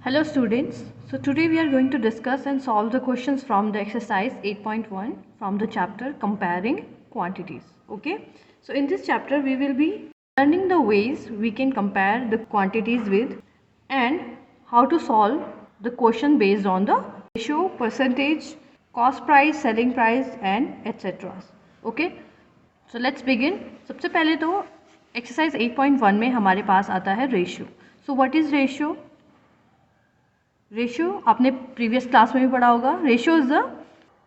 Hello students, so today we are going to discuss and solve the questions from the exercise 8.1 from the chapter comparing quantities. Okay, so in this chapter we will be learning the ways we can compare the quantities with and how to solve the question based on the ratio, percentage, cost price, selling price and etc. Okay, so let's begin. सबसे पहले तो exercise 8.1 में हमारे पास आता है ratio. So what is ratio? Ratio आपने previous class में भी पढ़ा होगा. Ratio is the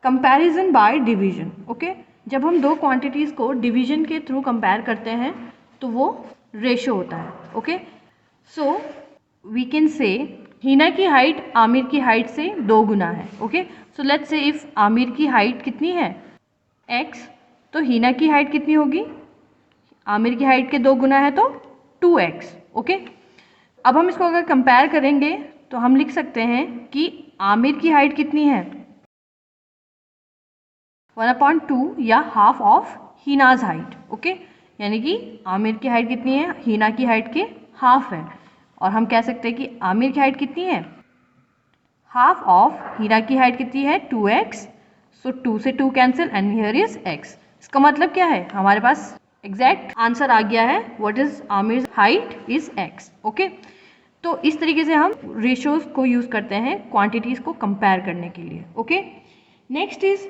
comparison by division. Okay, जब हम दो क्वांटिटीज़ को डिवीजन के थ्रू कंपेयर करते हैं तो वो रेशियो होता है. ओके, सो वी कैन से हीना की हाइट आमिर की हाइट से 2 गुना है. Okay, so let's say if Aamir की हाइट कितनी है x, तो हीना की हाइट कितनी होगी? आमिर की हाइट के 2 गुना है तो 2x. ओके, अब हम इसको अगर कंपेयर करेंगे तो हम लिख सकते हैं कि आमिर की हाइट कितनी है 1/2 या हाफ ऑफ हीनाज हाइट. ओके, यानी कि आमिर की हाइट कितनी है? हीना की हाइट के हाफ है. और हम कह सकते हैं कि आमिर की हाइट कितनी है? हाफ ऑफ हीना की हाइट कितनी है? 2x. सो 2 से 2 cancel and here is x. इसका मतलब क्या है? हमारे पास एग्जैक्ट आंसर आ गया है. What is Aamir height is x. Okay, तो इस तरीके से हम रेशियोज को यूज़ करते हैं क्वांटिटीज़ को कंपेयर करने के लिए. Okay, next is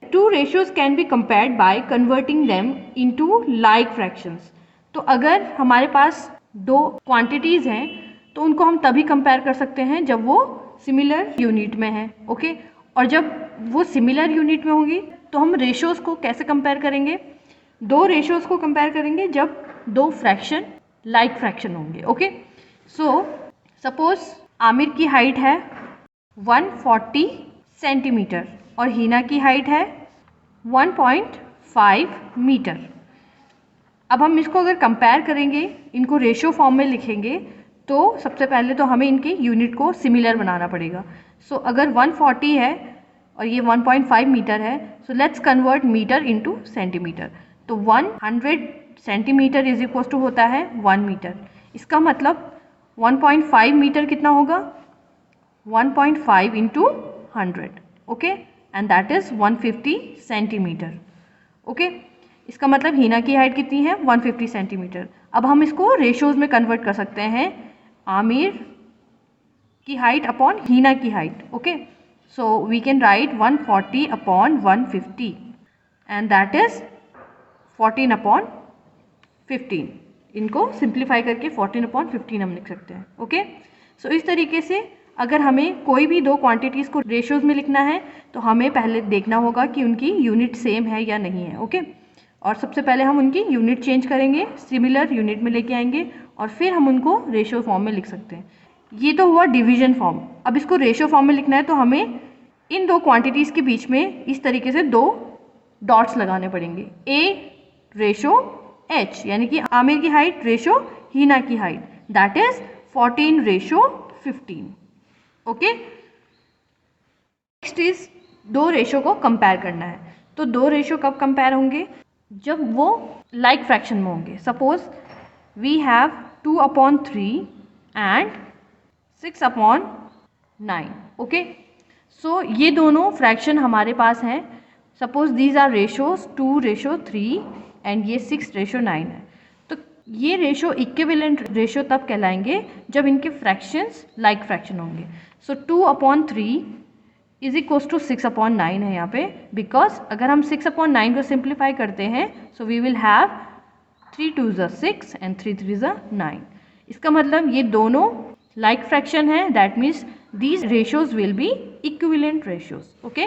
two ratios can be compared by converting them into like fractions. तो अगर हमारे पास दो क्वांटिटीज़ हैं तो उनको हम तभी कंपेयर कर सकते हैं जब वो सिमिलर यूनिट में है. ओके, और जब वो सिमिलर यूनिट में होंगी तो हम रेशियोज़ को कैसे कंपेयर करेंगे? दो रेशियोज़ को कंपेयर करेंगे जब दो फ्रैक्शन लाइक फ्रैक्शन होंगे. ओके, सो सपोज आमिर की हाइट है 140 सेंटीमीटर और हीना की हाइट है 1.5 मीटर. अब हम इसको अगर कंपेयर करेंगे, इनको रेशियो फॉर्म में लिखेंगे तो सबसे पहले तो हमें इनके यूनिट को सिमिलर बनाना पड़ेगा. सो अगर 140 है और ये 1.5 मीटर है, so let's convert metre into centimetre. तो 100 सेंटीमीटर इज इक्वल टू होता है 1 मीटर. इसका मतलब 1.5 मीटर कितना होगा? 1.5 into 100. Okay, and that is 150 centimetre. Okay, इसका मतलब हीना की हाइट कितनी है? 150 सेंटीमीटर. अब हम इसको रेशियोज में कन्वर्ट कर सकते हैं, आमिर की हाइट अपॉन हीना की height. Okay, so we can write 140 upon 150 and that is 14 upon 15. इनको सिंप्लीफाई करके 14/15 हम लिख सकते हैं. ओके, सो इस तरीके से अगर हमें कोई भी दो क्वांटिटीज़ को रेशियोज में लिखना है तो हमें पहले देखना होगा कि उनकी यूनिट सेम है या नहीं है. ओके, और सबसे पहले हम उनकी यूनिट चेंज करेंगे, सिमिलर यूनिट में लेके आएंगे और फिर हम उनको रेशियो फॉर्म में लिख सकते हैं. ये तो हुआ डिवीजन फॉर्म. अब इसको रेशियो फॉर्म में लिखना है तो हमें इन दो क्वांटिटीज़ के बीच में इस तरीके से दो डॉट्स लगाने पड़ेंगे. ए रेशो h, यानी कि आमिर की हाइट रेशो हीना की height, that is 14:15. Okay, next is दो रेशो को कंपेयर करना है. तो दो रेशो कब कंपेयर होंगे? जब वो लाइक फ्रैक्शन में होंगे. Suppose we have 2/3 and 6/9. Okay, so ये दोनों फ्रैक्शन हमारे पास हैं. Suppose these are ratios 2:3 and ये 6:9 है. तो ये रेशो इक्विवेलेंट रेशो तब कहलाएंगे जब इनके फ्रैक्शंस लाइक फ्रैक्शन होंगे. सो 2/3 इज इक्वल टू 6/9 है यहाँ पे, बिकॉज अगर हम 6/9 को सिंप्लीफाई करते हैं so we will have 3 2s are 6 and 3 3s are 9. इसका मतलब ये दोनों लाइक फ्रैक्शन है. That means these ratios will be equivalent ratios. Okay,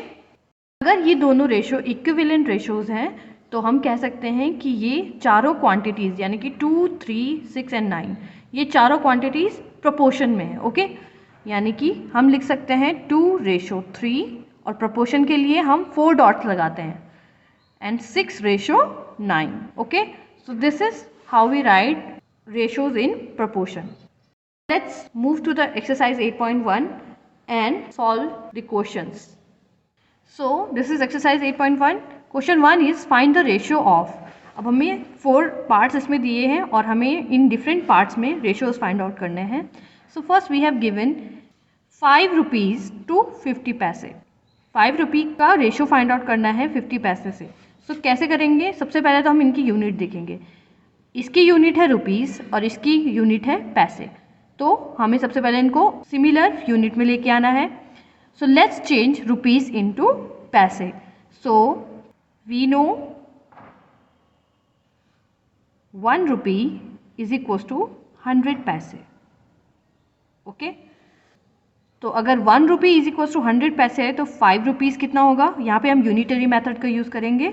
अगर ये दोनों रेशो इक्विवेलेंट रेशोज हैं तो हम कह सकते हैं कि ये चारों क्वांटिटीज़ यानी कि 2, 3, 6 एंड 9 ये चारों क्वांटिटीज़ प्रोपोर्शन में है. ओके, यानी कि हम लिख सकते हैं 2:3 और प्रोपोर्शन के लिए हम 4 डॉट्स लगाते हैं and 6:9. Okay, so this is how we write ratios in proportion. Let's move to the exercise 8.1 and solve the questions. So this is exercise 8.1. Question 1 is find the ratio of. अब हमें 4 parts इसमें दिए हैं और हमें इन different parts में ratios find out करने हैं. So first we have given 5 rupees to 50 paise. 5 रुपये का रेशो फाइंड आउट करना है 50 पैसे से। सो कैसे करेंगे? सबसे पहले तो हम इनकी यूनिट देखेंगे। इसकी यूनिट है रुपीज़ और इसकी यूनिट है पैसे, तो हमें सबसे पहले इनको सिमिलर यूनिट में लेके आना है। So let's change rupees into पैसे। So we know 1 rupee is equals to 100 पैसे। ओके, तो अगर 1 रुपी इज इक्वल्स टू 100 पैसे है तो 5 रुपीज़ कितना होगा? यहाँ पे हम यूनिटरी मेथड का यूज़ करेंगे।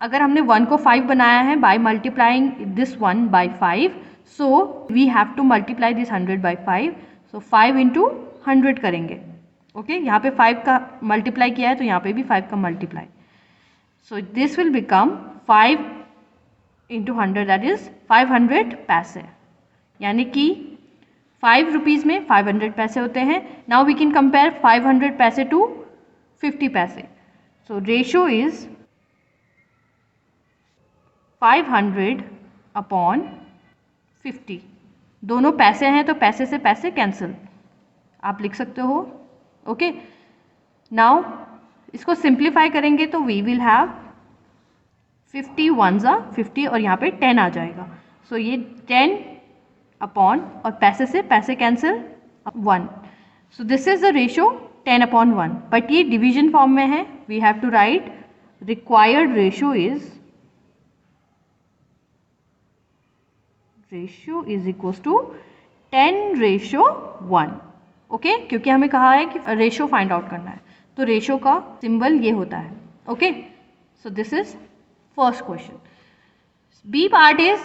अगर हमने 1 को 5 बनाया है by multiplying this 1 by 5, so we have to multiply this 100 by 5। So 5 into 100 करेंगे। ओके, यहाँ पे 5 का मल्टीप्लाई किया है तो यहाँ पे भी 5 का multiply. So this will become 5 into 100, that is 500 पैसे। यानी कि 5 रुपीज़ में 500 पैसे होते हैं। नाउ वी कैन कंपेयर 500 पैसे टू 50 पैसे। सो रेशो इज 500 अपॉन 50। दोनों पैसे हैं तो पैसे से पैसे कैंसिल आप लिख सकते हो। ओके, नाउ इसको सिंप्लीफाई करेंगे तो वी विल हैव 50 1 ज़ा 50 और यहाँ पे 10 आ जाएगा। सो ये 10 अपॉन और पैसे से पैसे cancel 1। So this is the ratio 10 upon 1, but ये डिवीजन फॉर्म में है। We have to write required ratio is equals to 10:1। Okay, क्योंकि हमें कहा है कि रेशो फाइंड आउट करना है, तो रेशो का सिंबल ये होता है। Okay, so this is first question. B part is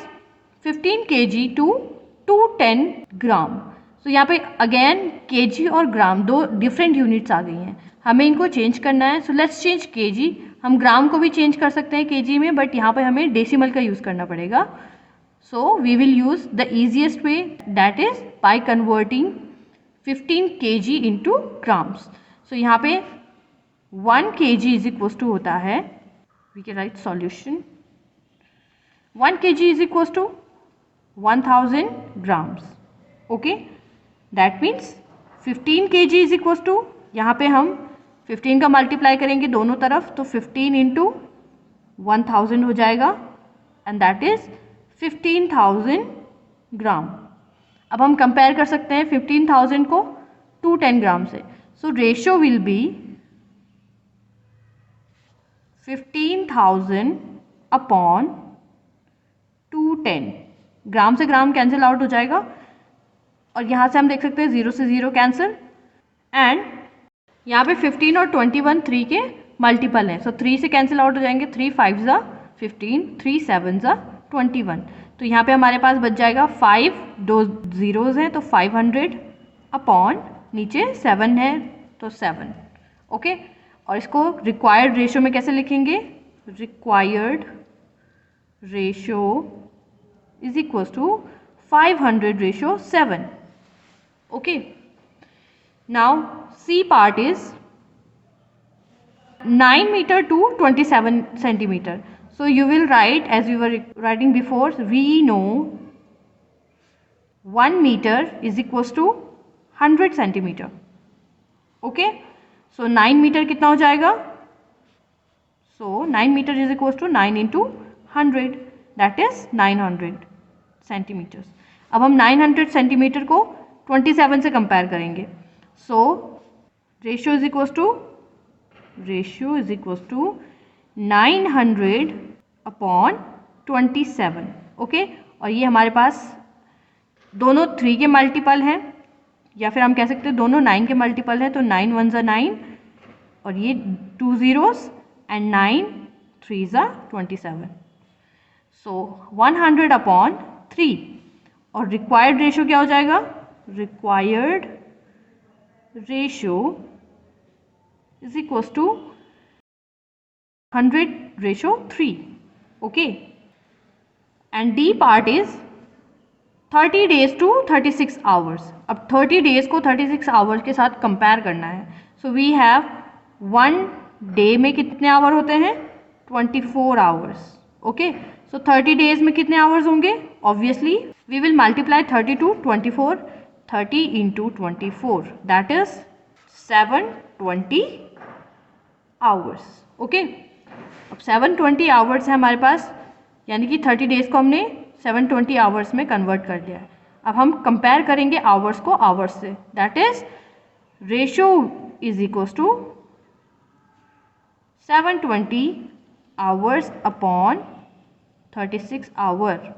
15 kg to 210 gram. सो यहाँ पे अगेन kg और ग्राम दो डिफरेंट यूनिट्स आ गई हैं, हमें इनको चेंज करना है। So let's change kg। हम ग्राम को भी चेंज कर सकते हैं kg में, बट यहाँ पे हमें डेसिमल का यूज़ करना पड़ेगा। So we will use the easiest way, that is by converting 15 kg into grams. So यहाँ पे 1 kg is equals to होता है, we can write solution, 1 kg is equals to 1000 grams. Okay, that means 15 kg is equals to, यहाँ पे हम 15 का multiply करेंगे दोनों तरफ, तो 15 into 1000 हो जाएगा, and that is 15,000 ग्राम। अब हम कंपेयर कर सकते हैं 15,000 को 210 ग्राम से। सो रेशो विल बी 15,000 अपॉन 210। ग्राम से ग्राम कैंसिल आउट हो जाएगा और यहाँ से हम देख सकते हैं 0 से 0 कैंसिल, एंड यहाँ पे 15 और 21 3 के मल्टीपल हैं। सो 3 से कैंसिल आउट हो जाएंगे, 3 5 ज़ा 15, 3 7 ज़ा 21। तो यहाँ पे हमारे पास बच जाएगा 5, दो ज़ीरोज़ हैं तो 500 अपॉन नीचे 7 है तो 7। ओके, और इसको रिक्वायर्ड रेशो में कैसे लिखेंगे? Required ratio is equals to 500:7। Okay, now C part is 9 meter to 27 centimeter. So you will write, as we were writing before, we know 1 meter is equals to 100 centimeter. Okay, so 9 meter कितना हो जाएगा? So 9 meter is equals to 9 into 100, that is 900 centimeters. अब हम 900 centimeter को 27 से compare करेंगे। So ratio is equals to 900 upon 27। Okay, और ये हमारे पास दोनों 3 के मल्टीपल हैं, या फिर हम कह सकते हैं दोनों 9 के मल्टीपल हैं, तो 9 1 ज़ा 9 और ये 2 zeros एंड 9 3 ज़ा 27। सो 100 अपॉन 3, और रिक्वायर्ड रेशो क्या हो जाएगा? Required ratio is equals to 100:3. Okay, and D part is 30 days to 36 hours. अब 30 days को 36 hours के साथ कंपेयर करना है। सो वी हैव 1 डे में कितने आवर होते हैं? 24 hours. ओके, सो 30 days में कितने आवर्स होंगे? Obviously we will multiply 30 to 24, 30 into 24 that is 720 hours. Okay, अब 720 आवर्स है हमारे पास, यानी कि 30 डेज को हमने 720 आवर्स में कन्वर्ट कर दिया है। अब हम कंपेयर करेंगे आवर्स को आवर्स से, that is ratio is equals to 720 hours upon 36 hour,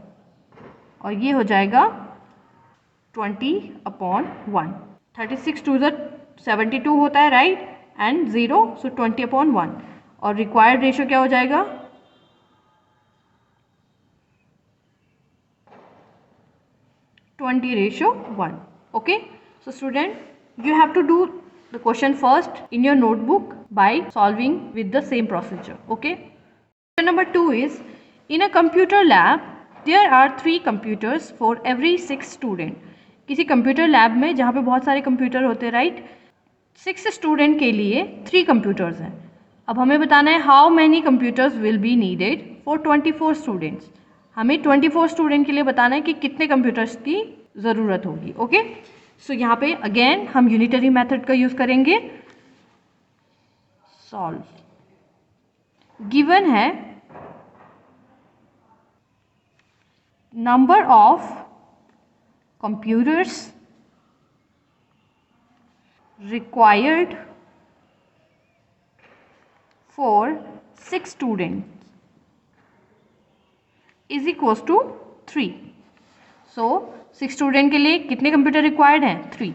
और ये हो जाएगा 20/1। 36 टू द 72 होता है, राइट, एंड 0, सो 20/1, और रिक्वायर्ड रेशियो क्या हो जाएगा 20:1। Okay, so student you have to do the question first in your notebook by solving with the same procedure. Okay, question number 2 is in a computer lab there are 3 computers for every 6 student. किसी computer lab में जहाँ पे बहुत सारे computer होते हैं, right, 6 student के लिए 3 कंप्यूटर्स हैं। अब हमें बताना है how many computers will be needed for 24 students. हमें 24 स्टूडेंट के लिए बताना है कि कितने कंप्यूटर्स की ज़रूरत होगी। ओके, सो यहाँ पे अगेन हम यूनिटरी मेथड का यूज़ करेंगे। सॉल्व, गिवन है number of computers required for 6 students is equals to 3. So 6 student के लिए कितने कंप्यूटर रिक्वायर्ड हैं 3.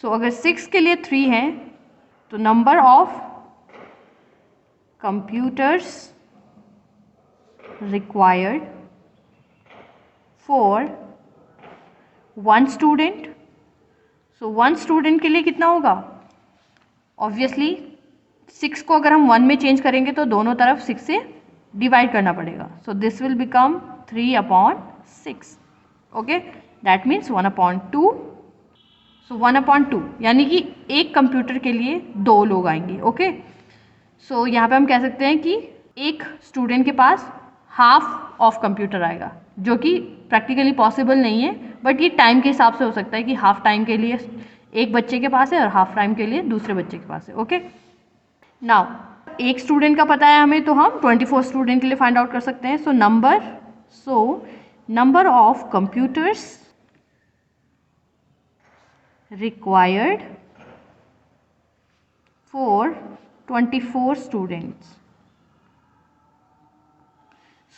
सो अगर 6 के लिए 3 हैं तो number of computers required for 1 student, so 1 student के लिए कितना होगा, ऑब्वियसली 6 को अगर हम 1 में चेंज करेंगे तो दोनों तरफ 6 से डिवाइड करना पड़ेगा, so this will become 3/6। Okay, that means 1/2, सो 1/2 यानी कि एक कंप्यूटर के लिए 2 लोग आएंगे। ओके, सो यहाँ पे हम कह सकते हैं कि एक स्टूडेंट के पास हाफ ऑफ कंप्यूटर आएगा, जो कि प्रैक्टिकली पॉसिबल नहीं है, बट ये टाइम के हिसाब से हो सकता है कि हाफ टाइम के लिए एक बच्चे के पास है और हाफ टाइम के लिए दूसरे बच्चे के पास है। ओके, नाउ एक स्टूडेंट का पता है हमें, तो हम 24 स्टूडेंट के लिए फाइंड आउट कर सकते हैं। So number of computers required for 24 students.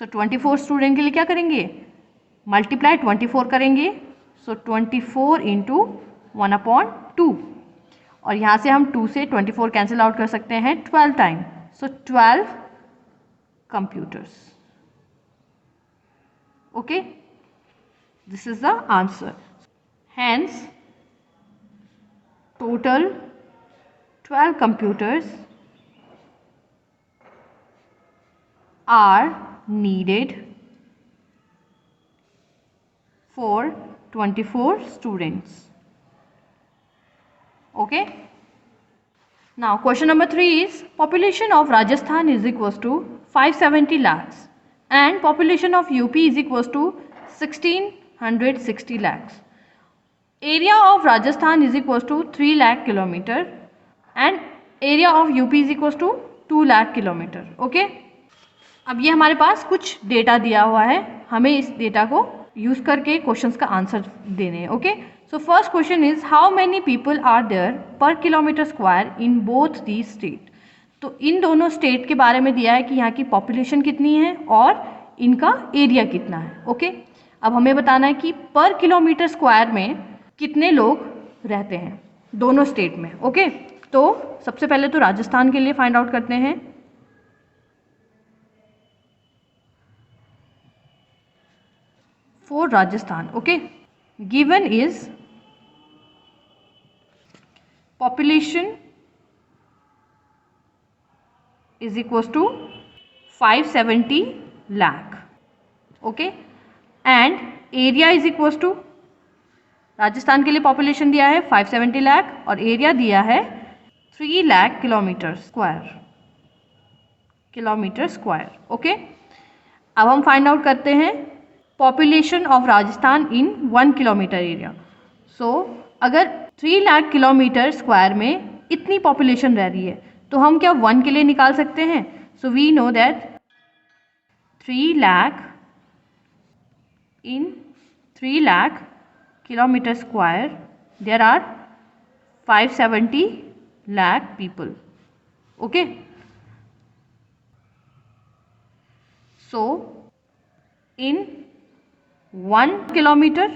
So 24 student के लिए क्या करेंगे, मल्टीप्लाई 24 करेंगे, सो 24 इंटू 1/2, और यहाँ से हम 2 से 24 कैंसिल आउट कर सकते हैं 12 time, so 12 computers. Okay, this is the answer, hence total 12 computers are needed for 24 students. Okay, now question number 3 is population of Rajasthan is equals to 570 lakhs and population of UP is equals to 1660 lakhs. Area of Rajasthan is equals to 3 lakh kilometer and area of UP is equals to 2 lakh kilometer. Okay, अब ये हमारे पास कुछ data दिया हुआ है, हमें इस data को यूज़ करके क्वेश्चंस का आंसर देने हैं। Okay, so first question is how many people are there per kilometre square in both the state. तो इन दोनों स्टेट के बारे में दिया है कि यहाँ की पॉपुलेशन कितनी है और इनका एरिया कितना है। ओके, अब हमें बताना है कि पर किलोमीटर स्क्वायर में कितने लोग रहते हैं दोनों स्टेट में। ओके, तो सबसे पहले तो राजस्थान के लिए फाइंड आउट करते हैं। For Rajasthan, okay, given is population is equals to 570 lakh, okay, and area is equals to, Rajasthan के लिए पॉपुलेशन दिया है 570 लाख और एरिया दिया है 3 लाख किलोमीटर स्क्वायर। ओके, अब हम फाइंड आउट करते हैं population of Rajasthan in 1 kilometre area. So अगर 3 लाख किलोमीटर स्क्वायर में इतनी पॉपुलेशन रह रही है तो हम क्या 1 के लिए निकाल सकते हैं? So we know that 3 lakh in 3 lakh kilometer square there are 570 lakh people. Okay, so in 1 kilometer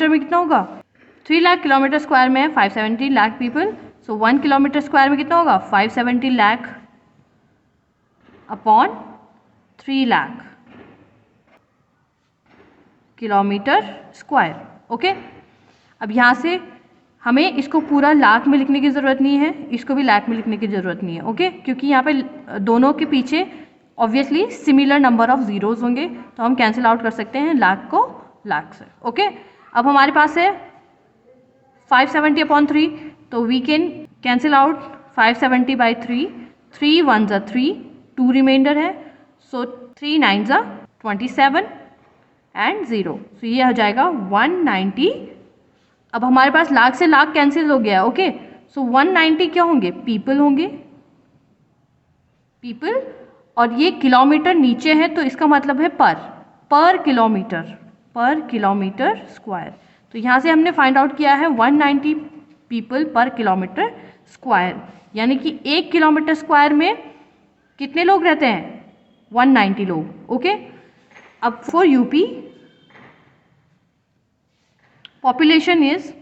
में कितना होगा? 3 लाख किलोमीटर स्क्वायर में 570 लाख पीपल, सो 1 किलोमीटर स्क्वायर में कितना होगा? 570 lakh upon 3 lakh kilometre square. Okay, अब यहाँ से हमें इसको पूरा लाख में लिखने की ज़रूरत नहीं है, इसको भी लाख में लिखने की ज़रूरत नहीं है. ओके, क्योंकि यहाँ पे दोनों के पीछे obviously similar number of zeros होंगे, तो हम कैंसिल आउट कर सकते हैं लाख को लाख से. ओके, अब हमारे पास है 570 अपॉन 3, तो we can cancel out 570 by 3. 3 1 ज़ा 3, 2 रिमाइंडर है, सो 3 9 ज़ा 27 एंड 0, सो ये हो जाएगा 190. अब हमारे पास लाख से लाख कैंसिल हो गया. ओके, सो 190 क्या होंगे? पीपल होंगे, पीपल, और ये किलोमीटर नीचे है तो इसका मतलब है पर किलोमीटर स्क्वायर. तो यहाँ से हमने फाइंड आउट किया है 190 पीपल पर किलोमीटर स्क्वायर, यानी कि 1 किलोमीटर स्क्वायर में कितने लोग रहते हैं? 190 लोग. ओके, अब for UP population is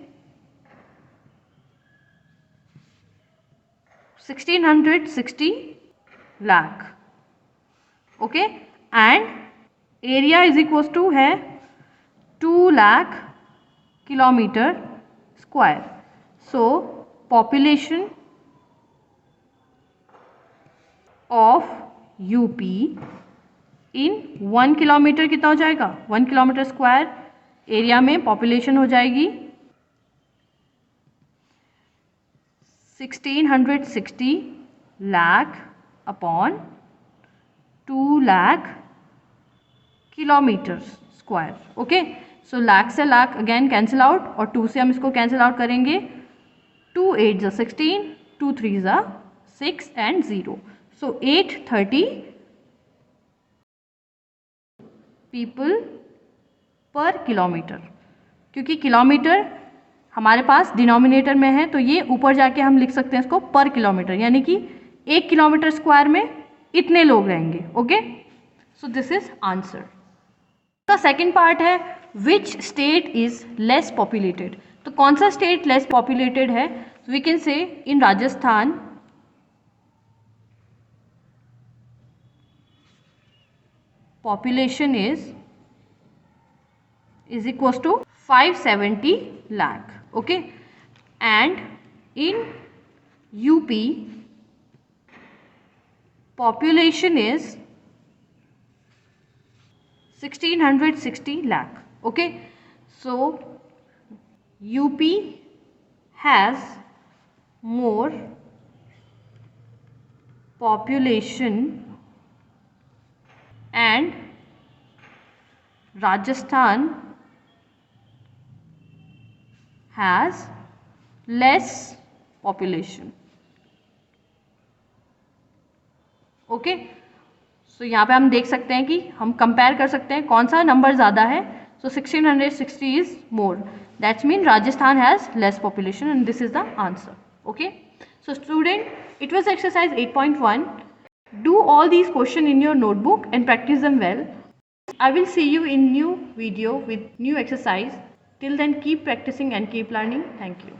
1660 lakh. Okay, and area is equals to है 2 lakh kilometre square. So population of UP in 1 kilometre कितना हो जाएगा? 1 किलोमीटर स्क्वायर एरिया में पॉपुलेशन हो जाएगी 1660 lakh upon 2 lakh kilometre square. Okay, so lakh से लाख अगेन कैंसिल आउट, और 2 से हम इसको कैंसिल आउट करेंगे. 2 8 ज़ा 16, 2 3 ज़ा 6 एंड 0, सो 830 पीपल पर किलोमीटर. क्योंकि किलोमीटर हमारे पास डिनोमिनेटर में है तो ये ऊपर जाके हम लिख सकते हैं इसको पर किलोमीटर, यानी कि 1 किलोमीटर स्क्वायर में इतने लोग रहेंगे. Okay, so this is answer. का सेकंड पार्ट है which state is less populated. तो कौन सा स्टेट लेस पॉपुलेटेड है? We can say in Rajasthan population is equals to 570 lakh. Okay, and in UP population is 1660 lakh. Okay, so UP has more population and Rajasthan has less population. Okay, so यहाँ पे हम देख सकते हैं कि हम compare कर सकते हैं कौन सा नंबर ज़्यादा है. सो 1660 is more, that's mean Rajasthan has less population and this is the answer. Okay, so student, it was exercise 8.1. Do all these questions in your notebook and practice them well. I will see you in new video with new exercise. Till then, keep practicing and keep learning. Thank you.